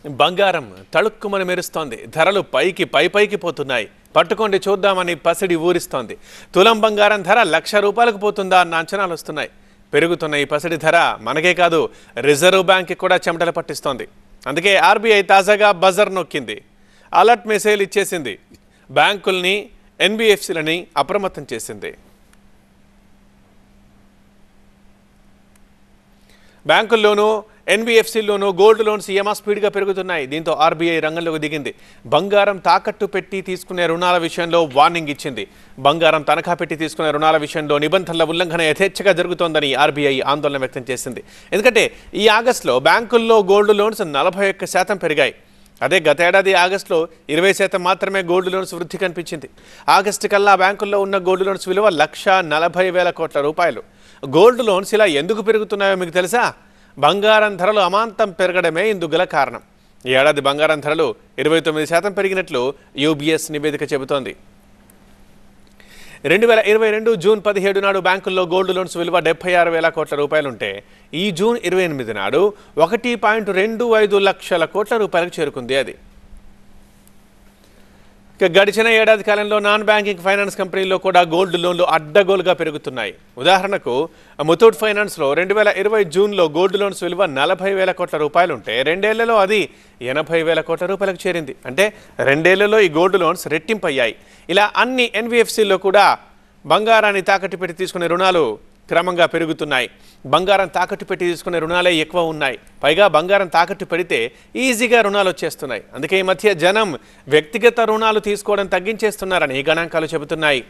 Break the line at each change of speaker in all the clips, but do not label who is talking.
బంగారం తళుక్కుమని మెరుస్తోంది. ధరలు పైకి పోతున్నాయి. పట్టుకోండి చూద్దామని పసిడి ఊరిస్తోంది. తులం బంగారం ధర ₹1,00,000 పోతుందా అన్న అంచనాలు వస్తున్నాయి. పెరుగుతున్న ఈ పసిడి ధర మనకే కాదు రిజర్వ్ బ్యాంక్ కూడా చెమటలు పట్టిస్తోంది. అందుకే ఆర్బీఐ తాజాగా బజర్ నొక్కింది. అలర్ట్ మెసేజ్ ఇచ్చేసింది. బ్యాంకుల్ని ఎన్బిఎఫ్సిలని అప్రమత్తం చేసింది. బ్యాంకుల్లోనూ ఎన్బిఎఫ్సిల్లోనూ గోల్డ్ లోన్స్ స్పీడ్గా పెరుగుతున్నాయి. దీంతో ఆర్బీఐ రంగంలోకి దిగింది. బంగారం తాకట్టు పెట్టి తీసుకునే రుణాల విషయంలో వార్నింగ్ ఇచ్చింది. బంగారం తనఖా పెట్టి తీసుకునే రుణాల విషయంలో నిబంధనల ఉల్లంఘన యథేచ్ఛగా జరుగుతోందని ఆర్బీఐ ఆందోళన వ్యక్తం చేసింది. ఎందుకంటే ఈ ఆగస్టులో బ్యాంకుల్లో గోల్డ్ లోన్స్ 41% పెరిగాయి. అదే గత ఏడాది ఆగస్టులో 20% మాత్రమే గోల్డ్ లోన్స్ వృద్ధి కనిపించింది. ఆగస్టు కల్లా బ్యాంకుల్లో ఉన్న గోల్డ్ లోన్స్ విలువ ₹1,40,000 కోట్ల. గోల్డ్ లోన్స్ ఇలా ఎందుకు పెరుగుతున్నాయో మీకు తెలుసా? బంగారం ధరలు అమాంతం పెరగడమే ఇందుకు గల కారణం. ఈ ఏడాది బంగారం ధరలు 29% పెరిగినట్లు యూబీఎస్ నివేదిక చెబుతోంది. 2022 జూన్ 17 నాడు బ్యాంకుల్లో గోల్డ్ లోన్స్ విలువ ₹76,000 కోట్ల ఉంటే ఈ జూన్ 28 నాడు ₹1.25 లక్షల కోట్ల చేరుకుంది. అది గడిచిన ఏడాది కాలంలో నాన్ బ్యాంకింగ్ ఫైనాన్స్ కంపెనీల్లో కూడా గోల్డ్ లోన్లు అడ్డగోలుగా పెరుగుతున్నాయి. ఉదాహరణకు ముతూట్ ఫైనాన్స్లో 2020 జూన్లో గోల్డ్ లోన్స్ విలువ ₹40,000 కోట్ల ఉంటే రెండేళ్లలో అది ₹80,000 కోట్ల చేరింది. అంటే రెండేళ్లలో ఈ గోల్డ్ లోన్స్ రెట్టింపయ్యాయి. ఇలా అన్ని ఎన్బిఎఫ్సిల్లో కూడా బంగారాన్ని తాకట్టు పెట్టి తీసుకునే రుణాలు క్రమంగా పెరుగుతున్నాయి. బంగారం తాకట్టు పెట్టి తీసుకునే రుణాలే ఎక్కువ ఉన్నాయి. పైగా బంగారం తాకట్టు పెడితే ఈజీగా రుణాలు వచ్చేస్తున్నాయి. అందుకే ఈ మధ్య జనం వ్యక్తిగత రుణాలు తీసుకోవడం తగ్గించేస్తున్నారని గణాంకాలు చెబుతున్నాయి.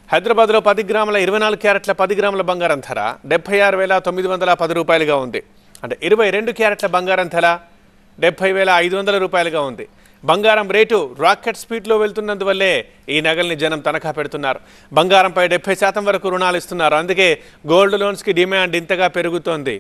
హైదరాబాద్లో 10 గ్రాముల 24 క్యారెట్ల 10 గ్రాముల బంగారం ధర ₹76,910 ఉంది. అంటే 22 క్యారెట్ల బంగారం ధర ₹70,500 ఉంది. బంగారం రేటు రాకెట్ స్పీడ్లో వెళ్తున్నందువల్లే ఈ నగల్ని జనం తనఖా పెడుతున్నారు. బంగారంపై 70% వరకు రుణాలు ఇస్తున్నారు. అందుకే గోల్డ్ లోన్స్కి డిమాండ్ ఇంతగా పెరుగుతోంది.